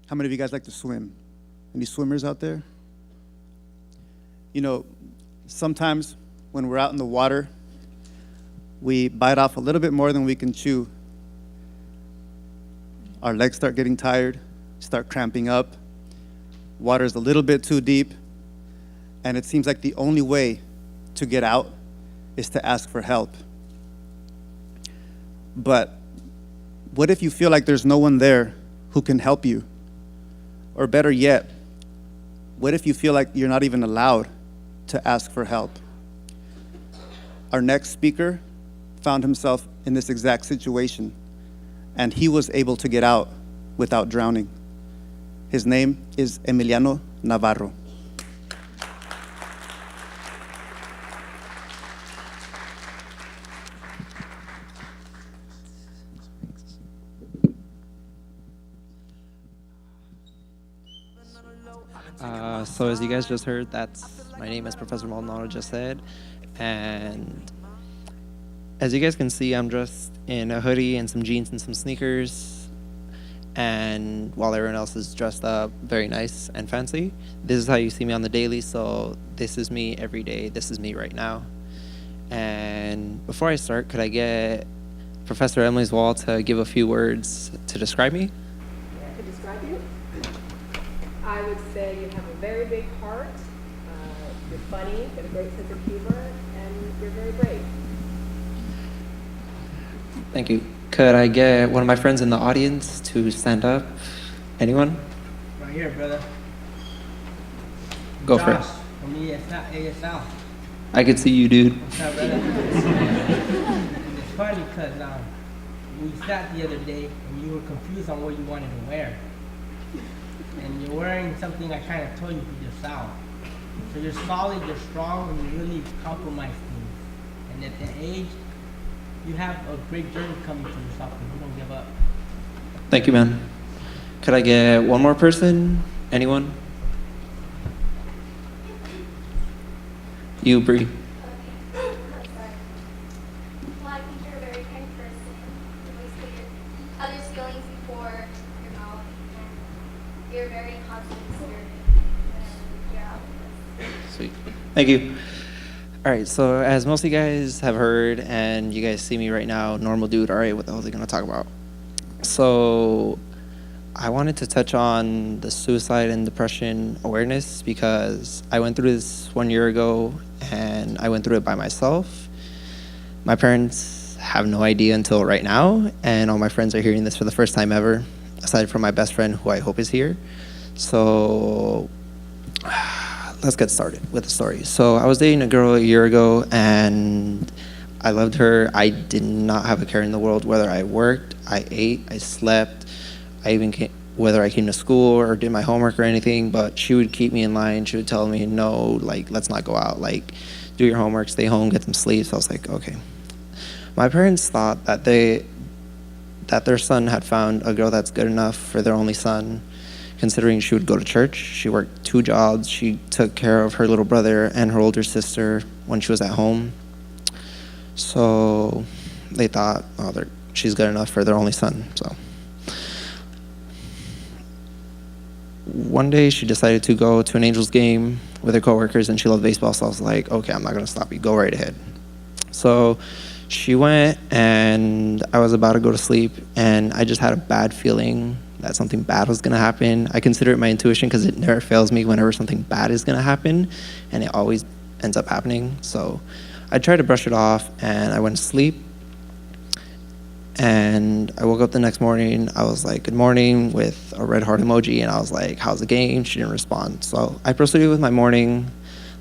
How many of you guys like to swim? Any swimmers out there? You know, sometimes when we're out in the water, we bite off a little bit more than we can chew. Our legs start getting tired, start cramping up. Water's a little bit too deep, and it seems like the only way to get out is to ask for help. But what if you feel like there's no one there who can help you? Or better yet, what if you feel like you're not even allowed to ask for help? Our next speaker found himself in this exact situation, and he was able to get out without drowning. His name is Emiliano Navarro. So as you guys just heard, my name is Professor Maldonado just said, and as you guys can see, I'm dressed in a hoodie and some jeans and some sneakers, and while everyone else is dressed up very nice and fancy, this is how you see me on the daily. So this is me every day. This is me right now. And before I start, could I get Professor Emily's Wall to give a few words to describe me? To describe you, I would say you have a very big heart, you're funny, got a great sense of humor, and you're very brave. Thank you. Could I get one of my friends in the audience to stand up? Anyone? Right here, brother. Go for it. From ASL. I could see you, dude. What's up, brother? It's funny because we sat the other day and you were confused on what you wanted to wear. And you're wearing something I kind of told you for yourself. So you're solid, you're strong, and you really compromise things. And at the age, you have a great journey coming to yourself and you don't give up. Thank you, man. Could I get one more person? Anyone? You, Bree. Well, I think you're a very kind person. You always put your others' feelings before your mouth, and you're very positive spirit. And you're out with this. Sweet. Thank you. All right, so as most of you guys have heard, and you guys see me right now, normal dude, all right, what the hell is he going to talk about? So I wanted to touch on the suicide and depression awareness because I went through this 1 year ago, and I went through it by myself. My parents have no idea until right now, and all my friends are hearing this for the first time ever, aside from my best friend, who I hope is here. So let's get started with the story. So I was dating a girl a year ago, and I loved her. I did not have a care in the world, whether I worked, I ate, I slept, whether I came to school or did my homework or anything, but she would keep me in line. She would tell me, no, like, let's not go out. Like, do your homework, stay home, get some sleep. So I was like, okay. My parents thought that their son had found a girl that's good enough for their only son, considering she would go to church. She worked 2 jobs. She took care of her little brother and her older sister when she was at home. So they thought, oh, she's good enough for their only son. So one day she decided to go to an Angels game with her coworkers, and she loved baseball. So I was like, okay, I'm not going to stop you. Go right ahead. So she went, and I was about to go to sleep, and I just had a bad feeling that something bad was going to happen. I consider it my intuition because it never fails me whenever something bad is going to happen, and it always ends up happening. So I tried to brush it off, and I went to sleep. And I woke up the next morning. I was like, good morning, with a red heart emoji, and I was like, how's the game? She didn't respond. So I proceeded with my morning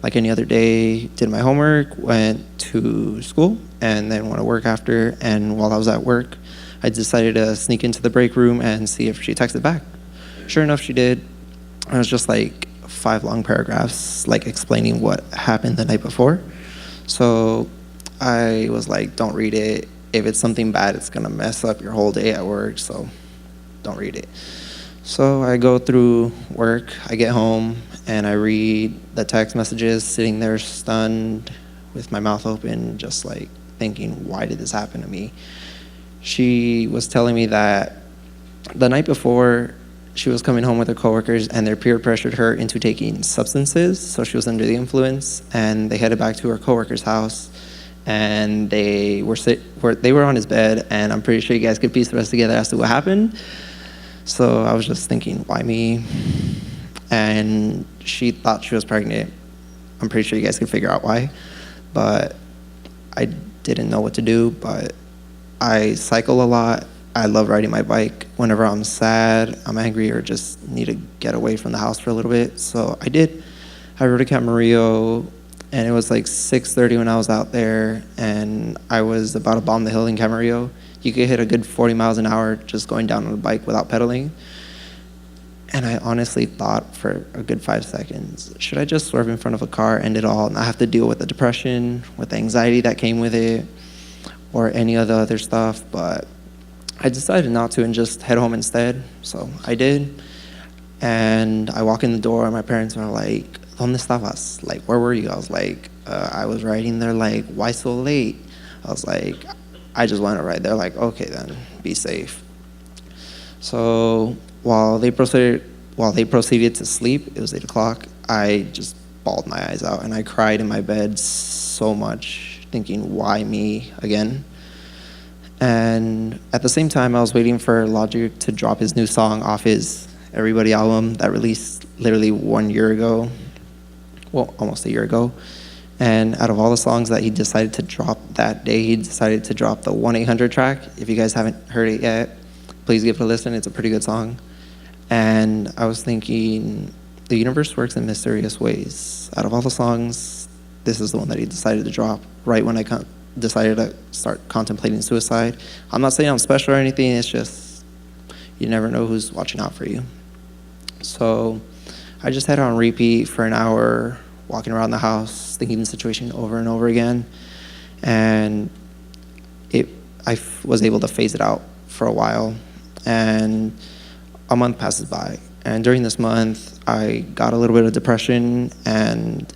like any other day, did my homework, went to school, and then went to work after. And while I was at work, I decided to sneak into the break room and see if she texted back. Sure enough, she did. It was just like 5 long paragraphs, like explaining what happened the night before. So I was like, don't read it. If it's something bad, it's gonna mess up your whole day at work, so don't read it. So I go through work, I get home, and I read the text messages, sitting there stunned with my mouth open, just like thinking, why did this happen to me? She was telling me that the night before, she was coming home with her coworkers, and their peer pressured her into taking substances. So she was under the influence, and they headed back to her coworker's house, and they were on his bed, and I'm pretty sure you guys could piece the rest together as to what happened. So I was just thinking, why me? And she thought she was pregnant. I'm pretty sure you guys could figure out why, but I didn't know what to do. But I cycle a lot. I love riding my bike whenever I'm sad, I'm angry, or just need to get away from the house for a little bit. So I did. I rode to Camarillo, and it was like 6:30 when I was out there, and I was about to bomb the hill in Camarillo. You could hit a good 40 miles an hour just going down on a bike without pedaling. And I honestly thought for a good 5 seconds, should I just swerve in front of a car, end it all, and not have to deal with the depression, with the anxiety that came with it, or any of the other stuff? But I decided not to and just head home instead. So I did. And I walk in the door, and my parents were like, ¿Dónde estabas? Like, where were you? I was like, I was riding there. Like, why so late? I was like, I just want to ride. They're like, okay, then be safe. So while they proceeded to sleep, it was 8 o'clock, I just bawled my eyes out, and I cried in my bed so much, thinking, why me again? And at the same time, I was waiting for Logic to drop his new song off his Everybody album that released literally 1 year ago. Well, almost a year ago. And out of all the songs that he decided to drop that day, he decided to drop the 1-800 track. If you guys haven't heard it yet, please give it a listen. It's a pretty good song. And I was thinking, the universe works in mysterious ways. Out of all the songs, this is the one that he decided to drop right when I decided to start contemplating suicide. I'm not saying I'm special or anything. It's just you never know who's watching out for you. So I just had it on repeat for an hour, walking around the house, thinking the situation over and over again. And I was able to phase it out for a while. And a month passes by. And during this month, I got a little bit of depression, and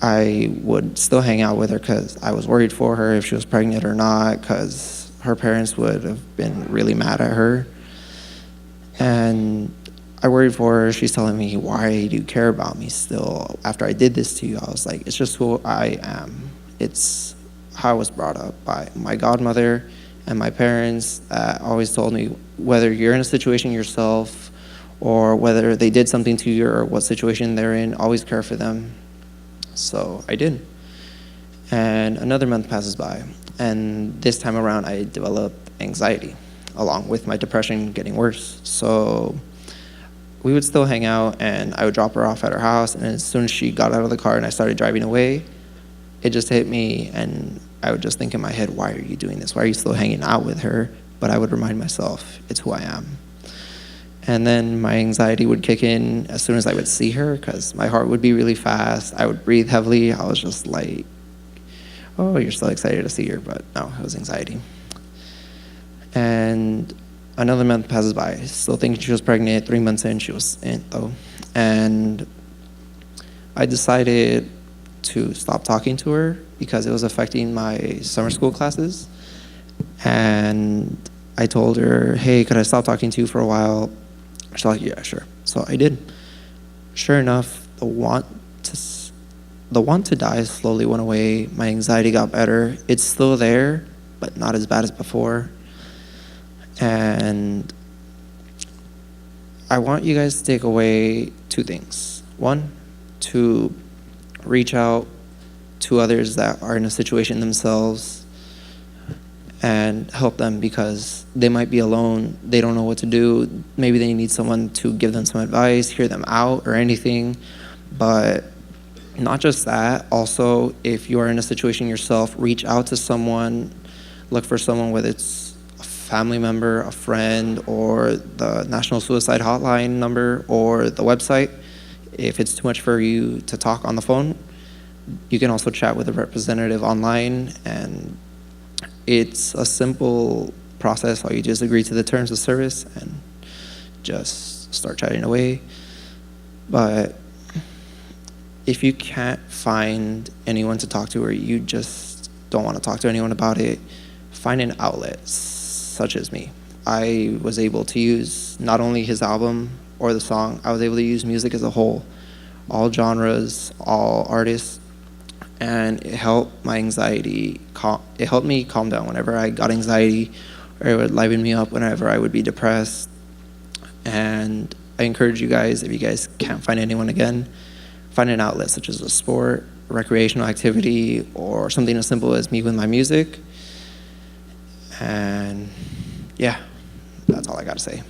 I would still hang out with her because I was worried for her if she was pregnant or not, because her parents would have been really mad at her. And I worried for her. She's telling me, why do you care about me still after I did this to you? I was like, it's just who I am. It's how I was brought up by my godmother and my parents that always told me, whether you're in a situation yourself or whether they did something to you or what situation they're in, always care for them. So I did. And another month passes by. And this time around, I developed anxiety along with my depression getting worse. So we would still hang out, and I would drop her off at her house. And as soon as she got out of the car and I started driving away, it just hit me. And I would just think in my head, why are you doing this? Why are you still hanging out with her? But I would remind myself, it's who I am. And then my anxiety would kick in as soon as I would see her, because my heart would be really fast. I would breathe heavily. I was just like, oh, you're so excited to see her. But no, it was anxiety. And another month passes by, still thinking she was pregnant. 3 months in, she was in, though. And I decided to stop talking to her because it was affecting my summer school classes. And I told her, hey, could I stop talking to you for a while? She's like, yeah, sure. So I did. Sure enough, the want to die slowly went away. My anxiety got better. It's still there, but not as bad as before. And I want you guys to take away 2 things. 1, to reach out to others that are in a situation themselves and help them, because they might be alone. They don't know what to do. Maybe they need someone to give them some advice, hear them out, or anything. But not just that. Also, if you are in a situation yourself, reach out to someone. Look for someone, whether it's a family member, a friend, or the National Suicide Hotline number, or the website. If it's too much for you to talk on the phone, you can also chat with a representative online, and it's a simple process. All you do is agree to the terms of service and just start chatting away. But if you can't find anyone to talk to, or you just don't want to talk to anyone about it, find an outlet, such as me. I was able to use not only his album or the song, I was able to use music as a whole, all genres, all artists, and it helped my anxiety. It helped me calm down whenever I got anxiety, or it would liven me up whenever I would be depressed. And I encourage you guys, if you guys can't find anyone again, find an outlet such as a sport, recreational activity, or something as simple as me with my music. And yeah, that's all I got to say.